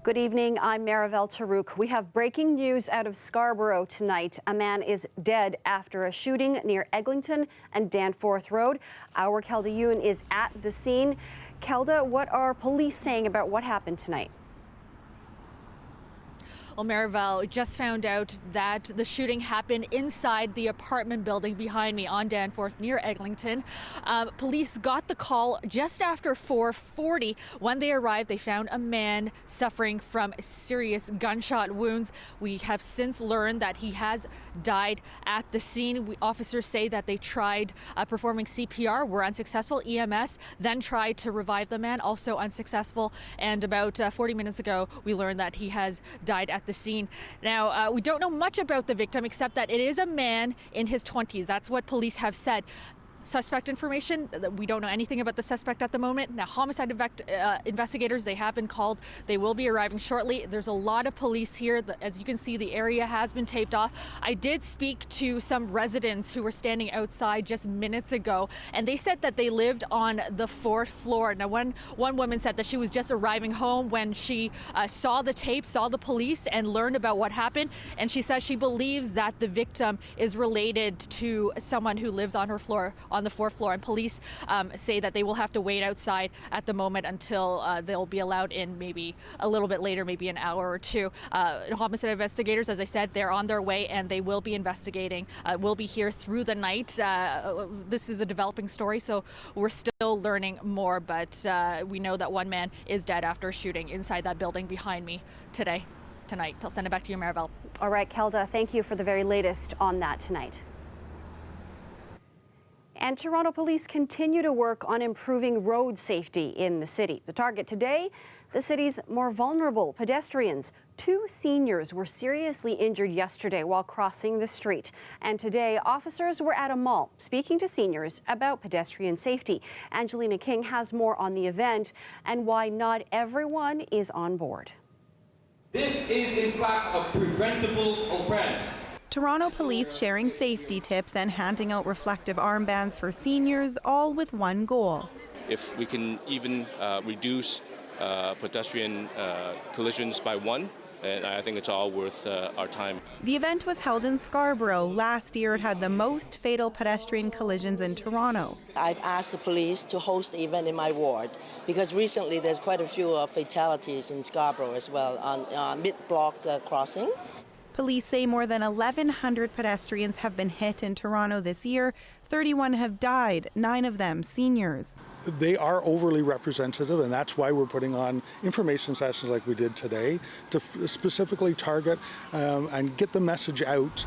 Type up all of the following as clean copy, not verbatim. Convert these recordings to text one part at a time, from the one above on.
Good evening, I'm Marivel Tarouk. We have breaking news out of Scarborough tonight. A man is dead after a shooting near Eglinton and Danforth Road. Our Kelda Yoon is at the scene. Kelda, what are police saying about what happened tonight? Well, Marivel just found out that the shooting happened inside the apartment building behind me on Danforth near Eglinton. Police got the call just after 4:40. When they arrived, they found a man suffering from serious gunshot wounds. We have since learned that he has died at the scene. Officers say that they tried performing CPR, were unsuccessful. EMS then tried to revive the man, also unsuccessful. And about 40 minutes ago, we learned that he has died at the scene. Now, we don't know much about the victim except that it is a man in his 20s. That's what police have said. Suspect information, we don't know anything about the suspect at the moment. Now, homicide investigators, they have been called. They will be arriving shortly. There's a lot of police here. As you can see, the area has been taped off. I did speak to some residents who were standing outside just minutes ago, and they said that they lived on the 4th floor. Now, one woman said that she was just arriving home when she saw the tape, saw the police, and learned about what happened. And she says she believes that the victim is related to someone who lives on her floor, on the 4th floor, and police say that they will have to wait outside at the moment until they'll be allowed in maybe a little bit later, maybe an hour or two. Homicide investigators, as I said, they're on their way and they will be investigating. We'll be here through the night. This is a developing story, so we're still learning more, but we know that one man is dead after a shooting inside that building behind me tonight. I'll send it back to you, Marivel. All right, Kelda, thank you for the very latest on that tonight. And Toronto police continue to work on improving road safety in the city. The target today, the city's more vulnerable pedestrians. 2 seniors were seriously injured yesterday while crossing the street. And today, officers were at a mall speaking to seniors about pedestrian safety. Angelina King has more on the event and why not everyone is on board. This is, in fact, a preventable offense. Toronto police sharing safety tips and handing out reflective armbands for seniors, all with one goal. If we can even reduce pedestrian collisions by 1, and I think it's all worth our time. The event was held in Scarborough. Last year it had the most fatal pedestrian collisions in Toronto. I've asked the police to host the event in my ward because recently there's quite a few fatalities in Scarborough as well on mid-block crossing. Police say more than 1,100 pedestrians have been hit in Toronto this year. 31 have died, 9 of them seniors. They are overly representative, and that's why we're putting on information sessions like we did today to specifically target and get the message out.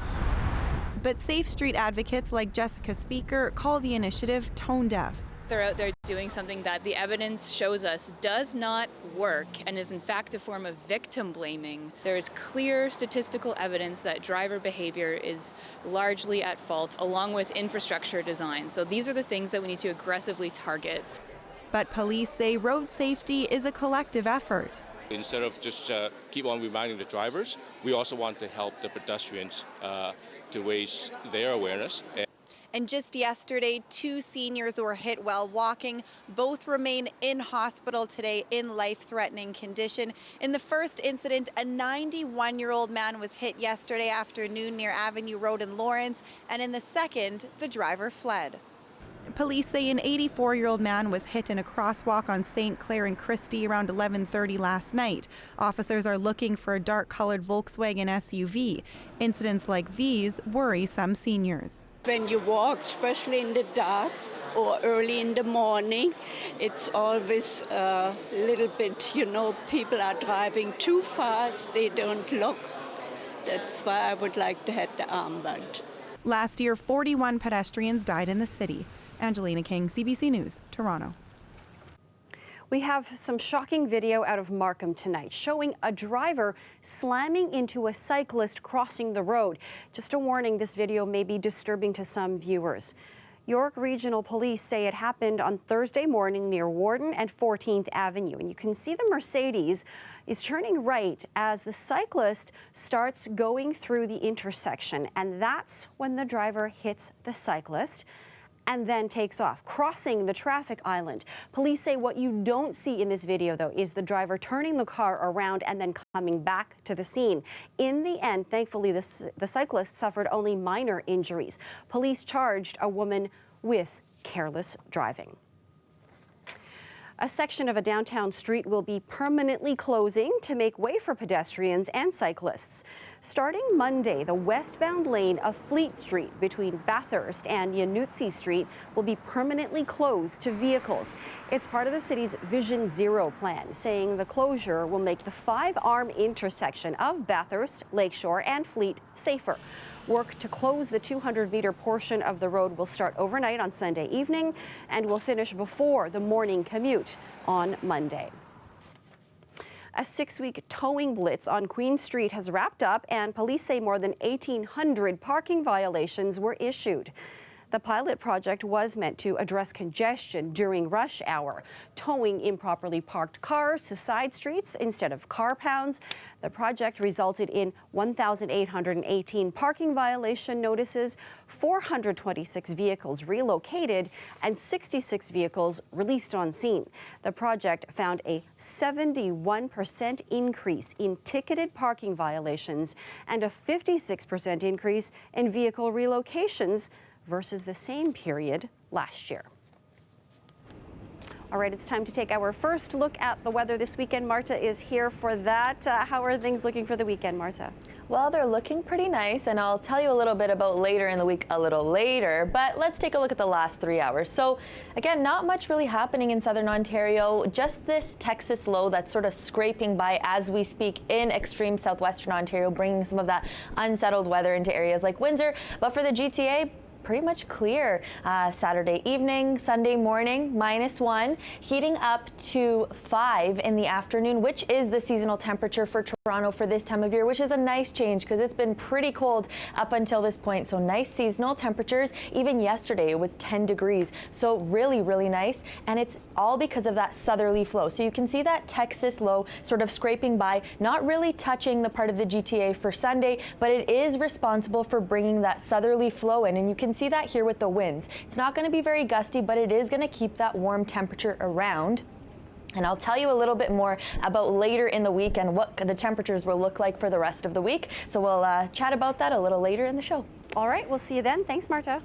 But Safe Street advocates like Jessica Speaker call the initiative tone deaf. They're out there doing something that the evidence shows us does not work and is in fact a form of victim blaming. There is clear statistical evidence that driver behavior is largely at fault, along with infrastructure design. So these are the things that we need to aggressively target. But police say road safety is a collective effort. Instead of just keep on reminding the drivers, we also want to help the pedestrians to raise their awareness. And just yesterday, 2 seniors were hit while walking. Both remain in hospital today in life-threatening condition. In the first incident, a 91-year-old man was hit yesterday afternoon near Avenue Road in Lawrence. And in the second, the driver fled. Police say an 84-year-old man was hit in a crosswalk on St. Clair and Christie around 11:30 last night. Officers are looking for a dark-colored Volkswagen SUV. Incidents like these worry some seniors. When you walk, especially in the dark or early in the morning, it's always a little bit, people are driving too fast, they don't look. That's why I would like to have the armband. Last year, 41 pedestrians died in the city. Angelina King, CBC News, Toronto. We have some shocking video out of Markham tonight showing a driver slamming into a cyclist crossing the road. Just a warning, this video may be disturbing to some viewers. York Regional Police say it happened on Thursday morning near Warden and 14th Avenue. And you can see the Mercedes is turning right as the cyclist starts going through the intersection. And that's when the driver hits the cyclist. and then takes off, crossing the traffic island. Police say what you don't see in this video, though, is the driver turning the car around and then coming back to the scene. In the end, thankfully, the cyclist suffered only minor injuries. Police charged a woman with careless driving. A section of a downtown street will be permanently closing to make way for pedestrians and cyclists. Starting Monday, the westbound lane of Fleet Street between Bathurst and Yanutsi Street will be permanently closed to vehicles. It's part of the city's Vision Zero plan, saying the closure will make the 5-arm intersection of Bathurst, Lakeshore, and Fleet safer. Work to close the 200-meter portion of the road will start overnight on Sunday evening and will finish before the morning commute on Monday. A 6-week towing blitz on Queen Street has wrapped up, and police say more than 1,800 parking violations were issued. The pilot project was meant to address congestion during rush hour, towing improperly parked cars to side streets instead of car pounds. The project resulted in 1,818 parking violation notices, 426 vehicles relocated, and 66 vehicles released on scene. The project found a 71% increase in ticketed parking violations and a 56% increase in vehicle relocations versus the same period last year. All right, it's time to take our first look at the weather this weekend. Marta is here for that. How are things looking for the weekend, Marta? Well, they're looking pretty nice, and I'll tell you a little bit about later in the week a little later, but let's take a look at the last 3 hours. So again, not much really happening in southern Ontario, just this Texas low that's sort of scraping by as we speak in extreme southwestern Ontario, bringing some of that unsettled weather into areas like Windsor. But for the GTA, pretty much clear. Saturday evening, Sunday morning, -1, heating up to 5 in the afternoon, which is the seasonal temperature for Toronto for this time of year, which is a nice change because it's been pretty cold up until this point. So nice seasonal temperatures. Even yesterday it was 10 degrees. So really, really nice. And it's all because of that southerly flow. So you can see that Texas low sort of scraping by, not really touching the part of the GTA for Sunday, but it is responsible for bringing that southerly flow in. And you can see that here with the winds. It's not going to be very gusty, but it is going to keep that warm temperature around. And I'll tell you a little bit more about later in the week and what the temperatures will look like for the rest of the week. So we'll chat about that a little later in the show. All right, we'll see you then. Thanks, Marta.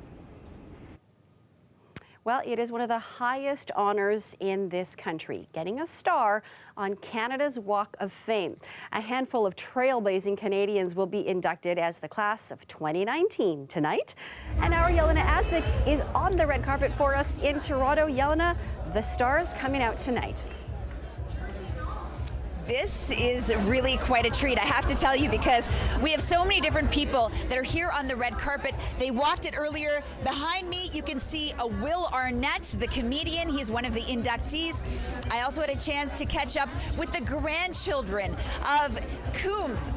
Well, it is one of the highest honors in this country, getting a star on Canada's Walk of Fame. A handful of trailblazing Canadians will be inducted as the class of 2019 tonight. And our Yelena Adzik is on the red carpet for us in Toronto. Yelena, the stars coming out tonight. This is really quite a treat, I have to tell you, because we have so many different people that are here on the red carpet. They walked it earlier. Behind me, you can see a Will Arnett, the comedian. He's one of the inductees. I also had a chance to catch up with the grandchildren of Coombs.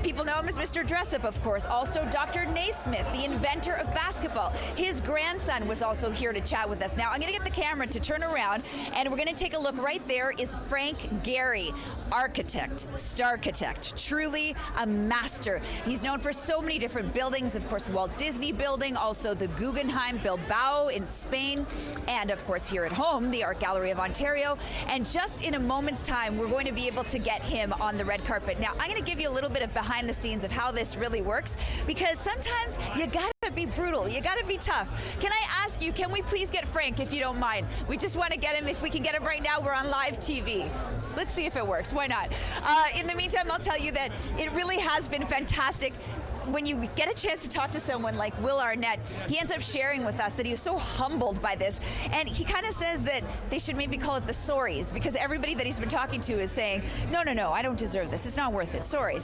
People know him as Mr. Dressup, of course. Also, Dr. Naismith, the inventor of basketball. His grandson was also here to chat with us. Now, I'm going to get the camera to turn around, and we're going to take a look. Right there is Frank Gehry. Architect, starchitect, truly a master. He's known for so many different buildings, of course, Walt Disney Building, also the Guggenheim Bilbao in Spain, and of course here at home, the Art Gallery of Ontario. And just in a moment's time, we're going to be able to get him on the red carpet. Now, I'm going to give you a little bit of behind the scenes of how this really works, because sometimes you gotta be brutal, you gotta be tough. Can I ask you, can we please get Frank, if you don't mind? We just want to get him. If we can get him right now, we're on live TV. Let's see if it works. Why not? In the meantime, I'll tell you that it really has been fantastic. When you get a chance to talk to someone like Will Arnett, he ends up sharing with us that he was so humbled by this. And he kind of says that they should maybe call it the sorries, because everybody that he's been talking to is saying, no, I don't deserve this. It's not worth it. Sorry.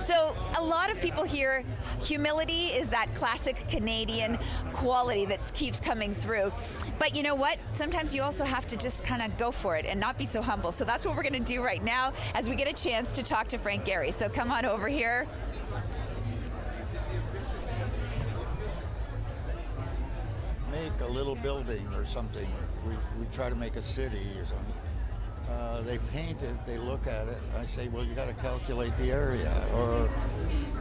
So a lot of people here, humility is that classic Canadian quality that keeps coming through. But you know what? Sometimes you also have to just kind of go for it and not be so humble. So that's what we're going to do right now as we get a chance to talk to Frank Gehry. So come on over here. Make a little building or something. We try to make a city or something. They paint it, they look at it. I say, well, you got to calculate the area. Or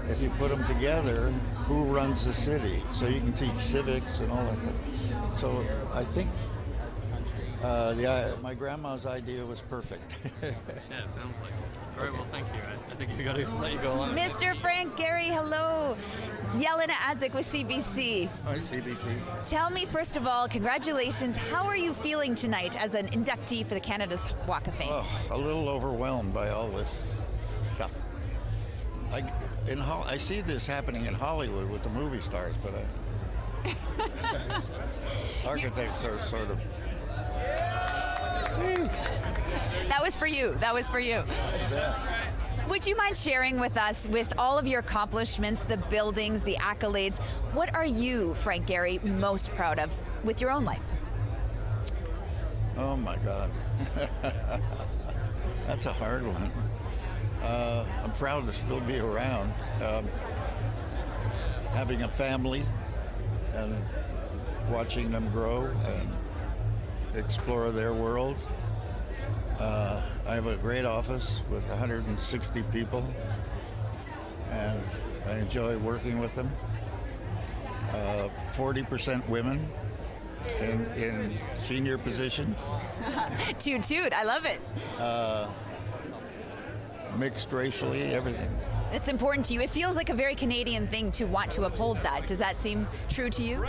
if you put them together, who runs the city, so you can teach civics and all that stuff. So I think my grandma's idea was perfect. Yeah, it sounds like it. All right, well, thank you. I think we got to let you go on. Mr. Frank Gehry, hello. Yelena Adzik with CBC. Hi, CBC. Tell me, first of all, congratulations. How are you feeling tonight as an inductee for the Canada's Walk of Fame? Oh, a little overwhelmed by all this stuff. I see this happening in Hollywood with the movie stars, but architects are sort of. That was for you. That was for you. Would you mind sharing with us, with all of your accomplishments, the buildings, the accolades, what are you, Frank Gehry, most proud of with your own life? Oh my God. That's a hard one. I'm proud to still be around. Having a family and watching them grow and explore their world. I have a great office with 160 people, and I enjoy working with them. 40% women in senior positions. Toot toot, I love it. Mixed racially, everything. It's important to you. It feels like a very Canadian thing to want to uphold that. Does that seem true to you?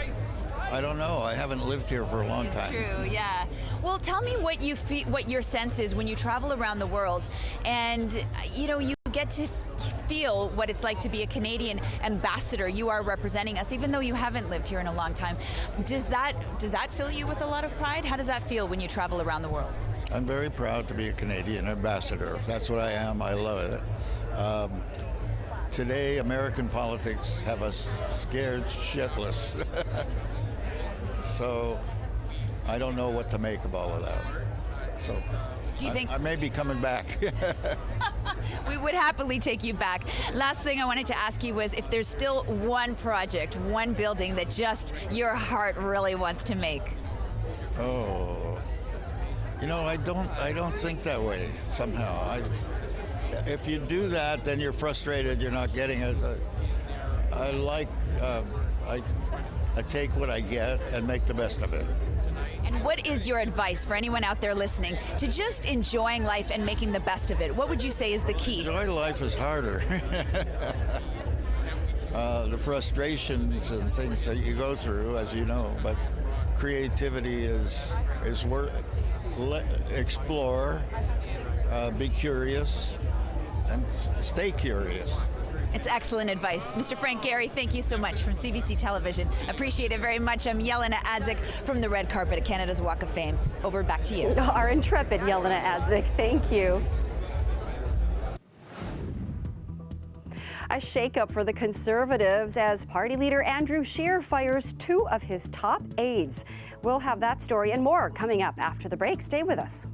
I don't know. I haven't lived here for a long time. True, yeah. Well, tell me what you feel, what your sense is when you travel around the world, and you get to feel what it's like to be a Canadian ambassador. You are representing us, even though you haven't lived here in a long time. Does that fill you with a lot of pride? How does that feel when you travel around the world? I'm very proud to be a Canadian ambassador. If that's what I am, I love it. Today, American politics have us scared shitless. So I don't know what to make of all of that. So do you think I may be coming back? We would happily take you back. Last thing I wanted to ask you was if there's still one project, one building that just your heart really wants to make. Oh, I don't think that way somehow. If you do that, then you're frustrated. You're not getting it. I take what I get and make the best of it. And what is your advice for anyone out there listening to just enjoying life and making the best of it? What would you say is the key? Enjoy life is harder. The frustrations and things that you go through, as you know, but creativity is worth. Explore, be curious, and stay curious. It's excellent advice. Mr. Frank Gehry, thank you so much from CBC Television. Appreciate it very much. I'm Yelena Adzik from the red carpet at Canada's Walk of Fame. Over back to you. Our intrepid Yelena Adzik, thank you. A shakeup for the Conservatives as party leader Andrew Scheer fires two of his top aides. We'll have that story and more coming up after the break. Stay with us.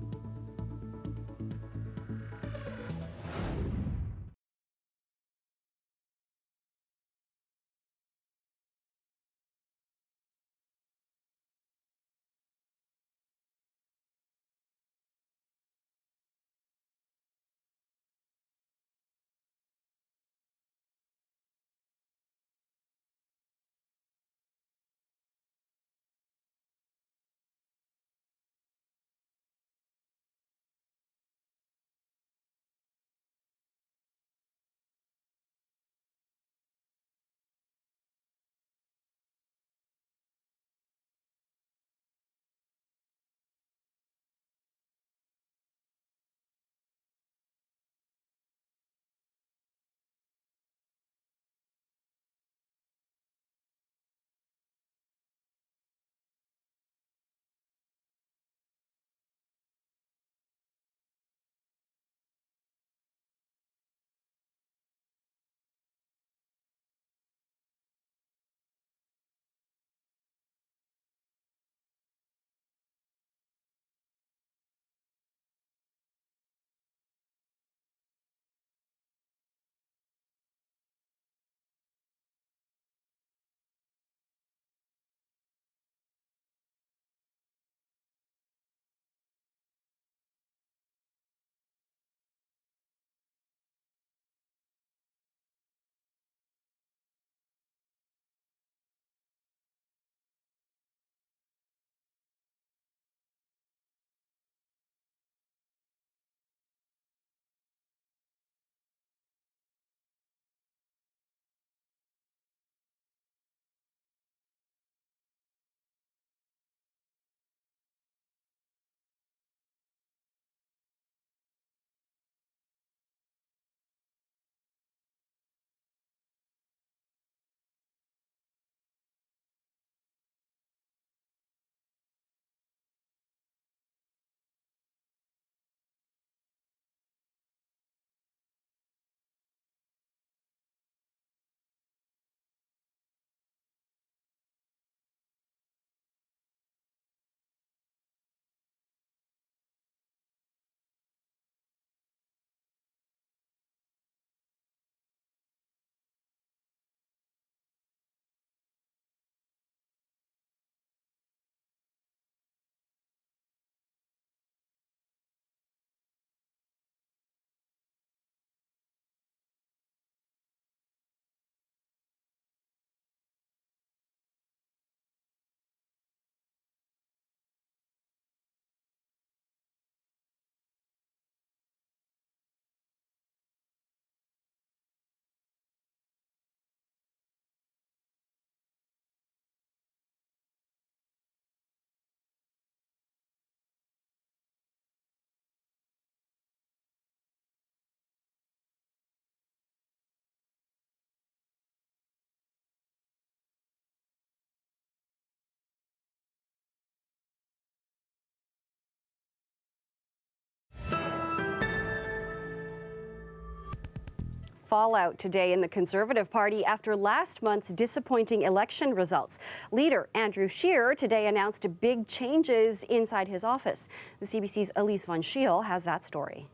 fallout today in the Conservative Party after last month's disappointing election results. Leader Andrew Scheer today announced big changes inside his office. The CBC's Elise Von Schiel has that story.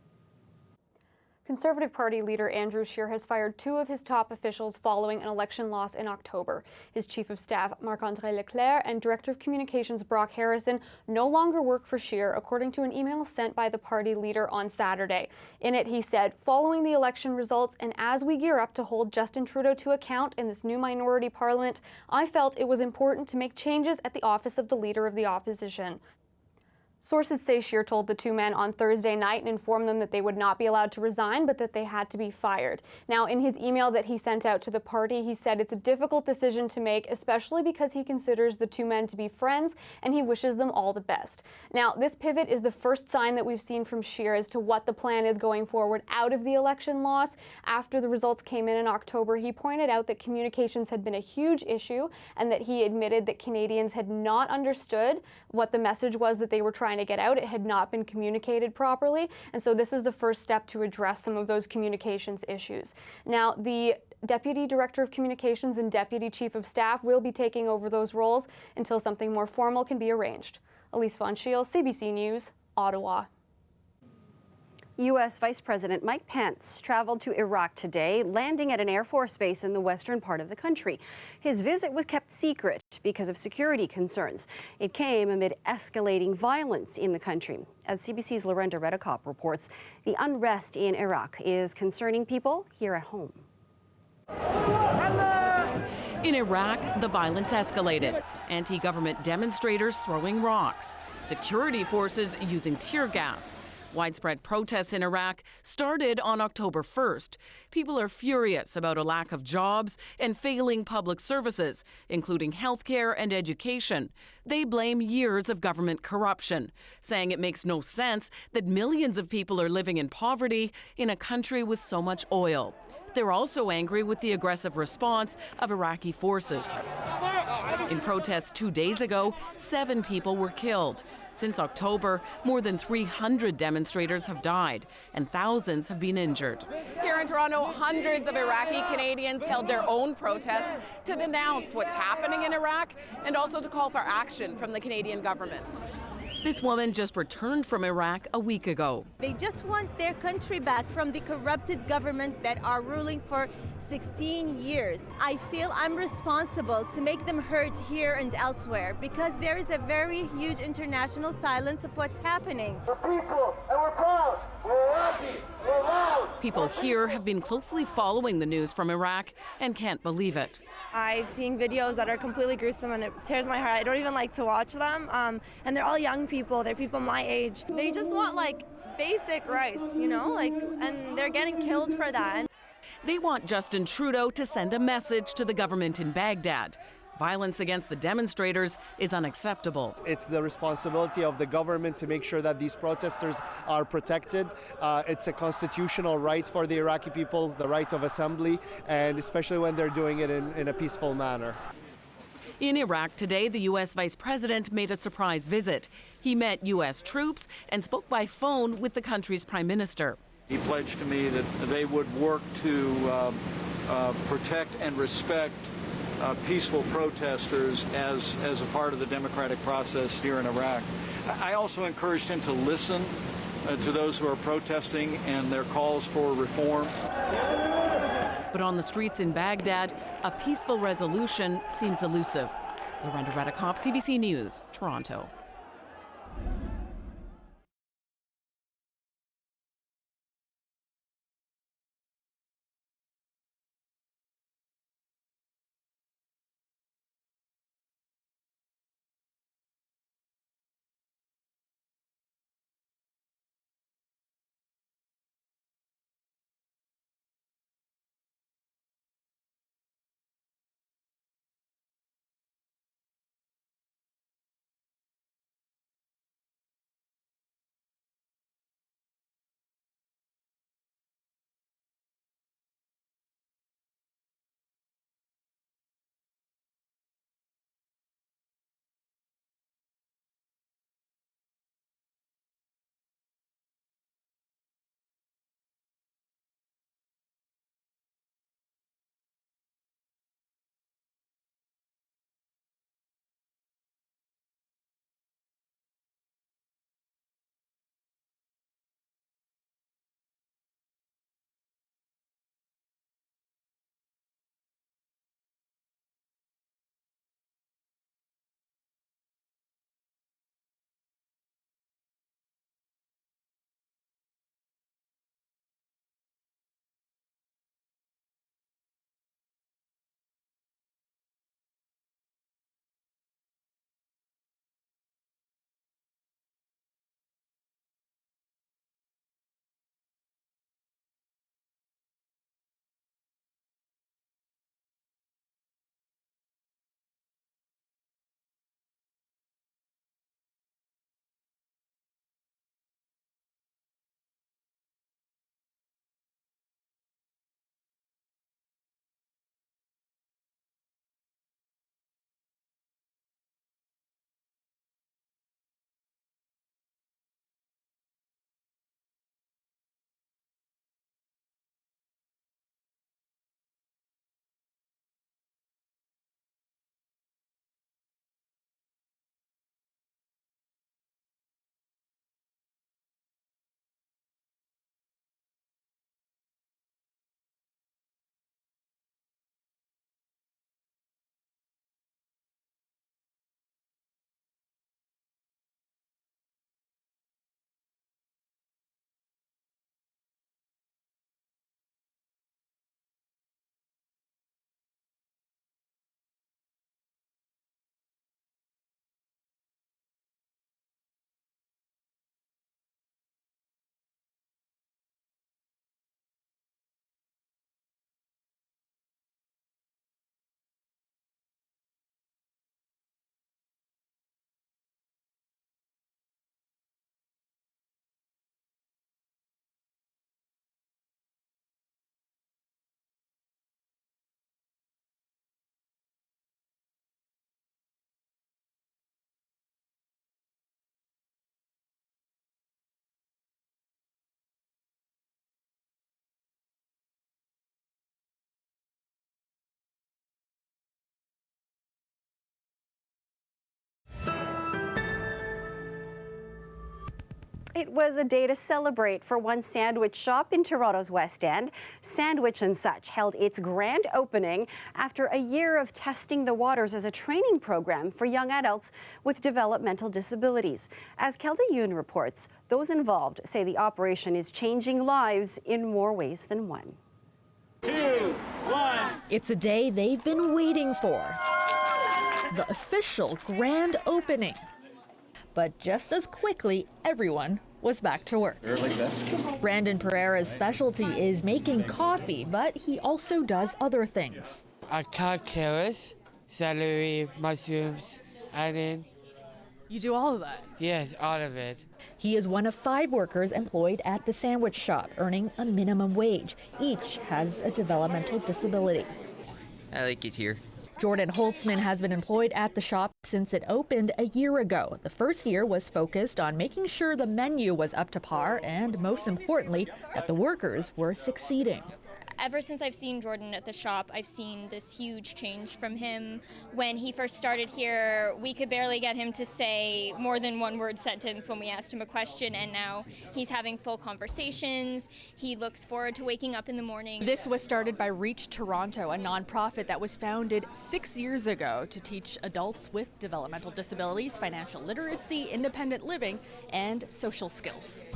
Conservative Party leader Andrew Scheer has fired two of his top officials following an election loss in October. His Chief of Staff, Marc-André Leclerc, and Director of Communications, Brock Harrison, no longer work for Scheer, according to an email sent by the party leader on Saturday. In it, he said, following the election results and as we gear up to hold Justin Trudeau to account in this new minority parliament, I felt it was important to make changes at the office of the Leader of the Opposition. Sources say Scheer told the two men on Thursday night and informed them that they would not be allowed to resign, but that they had to be fired. Now, in his email that he sent out to the party, he said it's a difficult decision to make, especially because he considers the two men to be friends and he wishes them all the best. Now, this pivot is the first sign that we've seen from Scheer as to what the plan is going forward out of the election loss. After the results came in October, he pointed out that communications had been a huge issue and that he admitted that Canadians had not understood what the message was that they were trying to get out. It had not been communicated properly, and so this is the first step to address some of those communications issues. Now, the Deputy Director of Communications and Deputy Chief of Staff will be taking over those roles until something more formal can be arranged. Elise Von Schiel, CBC News, Ottawa. U.S. Vice President Mike Pence traveled to Iraq today, landing at an Air Force base in the western part of the country. His visit was kept secret because of security concerns. It came amid escalating violence in the country. As CBC's Lorenda Redekop reports, the unrest in Iraq is concerning people here at home. In Iraq, the violence escalated. Anti-government demonstrators throwing rocks, security forces using tear gas. Widespread protests in Iraq started on October 1st. People are furious about a lack of jobs and failing public services, including healthcare and education. They blame years of government corruption, saying it makes no sense that millions of people are living in poverty in a country with so much oil. They're also angry with the aggressive response of Iraqi forces. In protests 2 days ago, 7 people were killed. Since October, more than 300 demonstrators have died and thousands have been injured. Here in Toronto, hundreds of Iraqi Canadians held their own protest to denounce what's happening in Iraq and also to call for action from the Canadian government. This woman just returned from Iraq a week ago. They just want their country back from the corrupted government that are ruling for 16 years. I feel I'm responsible to make them heard here and elsewhere because there is a very huge international silence of what's happening. We're peaceful and we're proud. We're Iraqis. We're loud. People here have been closely following the news from Iraq and can't believe it. I've seen videos that are completely gruesome and it tears my heart. I don't even like to watch them. And they're all young people. They're people my age. They just want like basic rights, you know, and they're getting killed for that. They want Justin Trudeau to send a message to the government in Baghdad. Violence against the demonstrators is unacceptable. It's the responsibility of the government to make sure that these protesters are protected. It's a constitutional right for the Iraqi people, the right of assembly, and especially when they're doing it in a peaceful manner. In Iraq today, the U.S. Vice President made a surprise visit. He met U.S. troops and spoke by phone with the country's Prime Minister. He pledged to me that they would work to protect and respect peaceful protesters as a part of the democratic process here in Iraq. I also encouraged him to listen to those who are protesting and their calls for reform. But on the streets in Baghdad, a peaceful resolution seems elusive. Lorenda Redekop, CBC News, Toronto. It was a day to celebrate for one sandwich shop in Toronto's West End. Sandwich and Such held its grand opening after a year of testing the waters as a training program for young adults with developmental disabilities. As Kelda Yoon reports, those involved say the operation is changing lives in more ways than one. 2, 1. It's a day they've been waiting for. The official grand opening. But just as quickly, everyone was back to work. Brandon Pereira's specialty is making coffee, but he also does other things. I cut carrots, celery, mushrooms, onion. You do all of that? Yes, all of it. He is one of 5 workers employed at the sandwich shop, earning a minimum wage. Each has a developmental disability. I like it here. Jordan Holtzman has been employed at the shop since it opened a year ago. The first year was focused on making sure the menu was up to par and, most importantly, that the workers were succeeding. Ever since I've seen Jordan at the shop, I've seen this huge change from him. When he first started here, we could barely get him to say more than one word sentence when we asked him a question, and now he's having full conversations. He looks forward to waking up in the morning. This was started by Reach Toronto, a nonprofit that was founded 6 years ago to teach adults with developmental disabilities financial literacy, independent living, and social skills.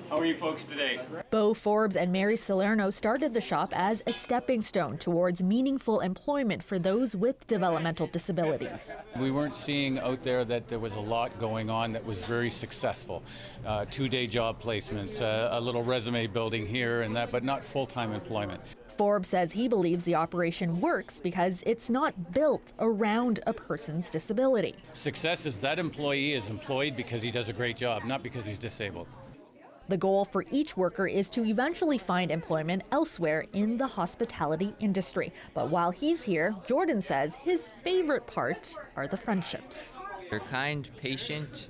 How are you folks today? Bo Forbes and Mary Salerno started the shop as a stepping stone towards meaningful employment for those with developmental disabilities. We weren't seeing out there that there was a lot going on that was very successful. 2-day job placements, a little resume building here and that, but not full-time employment. Forbes says he believes the operation works because it's not built around a person's disability. Success is that employee is employed because he does a great job, not because he's disabled. The goal for each worker is to eventually find employment elsewhere in the hospitality industry. But while he's here, Jordan says his favorite part are the friendships. They're kind, patient,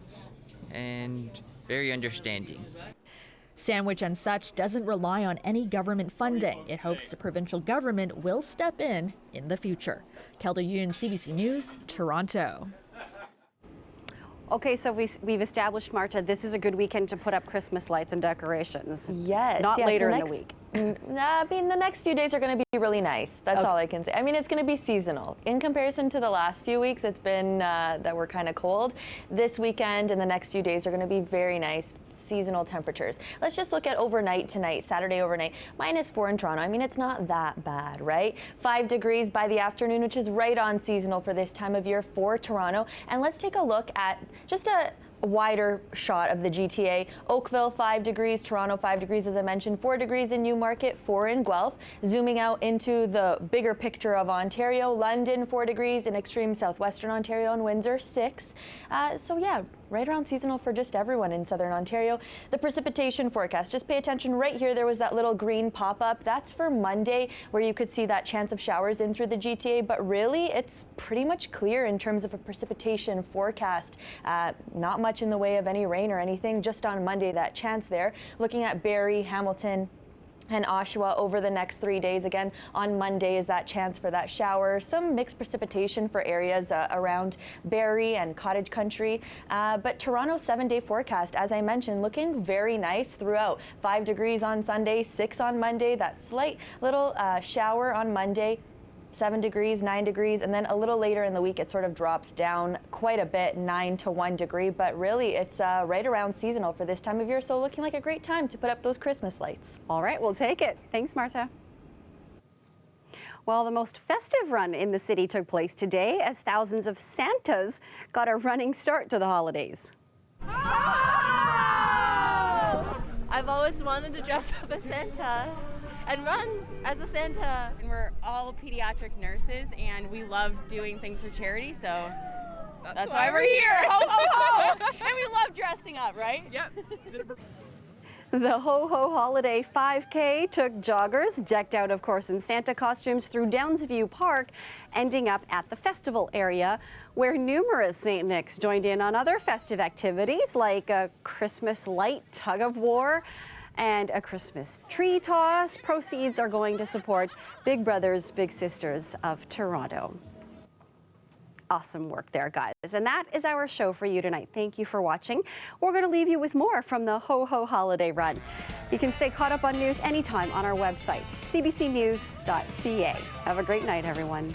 and very understanding. Sandwich and Such doesn't rely on any government funding. It hopes the provincial government will step in the future. Kelda Yoon, CBC News, Toronto. Okay, so we've established, Marta, this is a good weekend to put up Christmas lights and decorations. Yes. Not later in the week. I mean, the next few days are going to be really nice. That's all I can say. I mean, it's going to be seasonal. In comparison to the last few weeks, it's been that we're kind of cold. This weekend and the next few days are going to be very nice. Seasonal temperatures. Let's just look at overnight tonight, Saturday overnight, -4 in Toronto. I mean, it's not that bad, right? 5 degrees by the afternoon, which is right on seasonal for this time of year for Toronto. And let's take a look at just a wider shot of the GTA. Oakville 5 degrees, Toronto 5 degrees as I mentioned, 4 degrees in Newmarket, 4 in Guelph. Zooming out into the bigger picture of Ontario, London 4 degrees, in extreme southwestern Ontario and Windsor 6. So yeah, right around seasonal for just everyone in southern Ontario. The precipitation forecast, just pay attention right here, there was that little green pop-up. That's for Monday where you could see that chance of showers in through the GTA, but really it's pretty much clear in terms of a precipitation forecast. Not much in the way of any rain or anything, just on Monday that chance there. Looking at Barrie, Hamilton, and Oshawa over the next 3 days. Again, on Monday is that chance for that shower. Some mixed precipitation for areas around Barrie and Cottage Country. But Toronto 7-day forecast, as I mentioned, looking very nice throughout. 5 degrees on Sunday, 6 on Monday, that slight little shower on Monday. 7 degrees, 9 degrees, and then a little later in the week it sort of drops down quite a bit, 9 to 1 degree, but really it's right around seasonal for this time of year, so looking like a great time to put up those Christmas lights. All right, we'll take it. Thanks, Marta. Well, the most festive run in the city took place today as thousands of Santas got a running start to the holidays. I've always wanted to dress up as Santa and run as a Santa. We're all pediatric nurses and we love doing things for charity, so that's why we're here. Ho, ho, ho! And we love dressing up, right? Yep. The Ho Ho Holiday 5K took joggers, decked out of course in Santa costumes, through Downsview Park, ending up at the festival area, where numerous St. Nics joined in on other festive activities like a Christmas light tug of war and a Christmas tree toss. Proceeds are going to support Big Brothers Big Sisters of Toronto. Awesome work there, guys. And that is our show for you tonight. Thank you for watching. We're going to leave you with more from the Ho Ho Holiday Run. You can stay caught up on news anytime on our website, cbcnews.ca. Have a great night, everyone.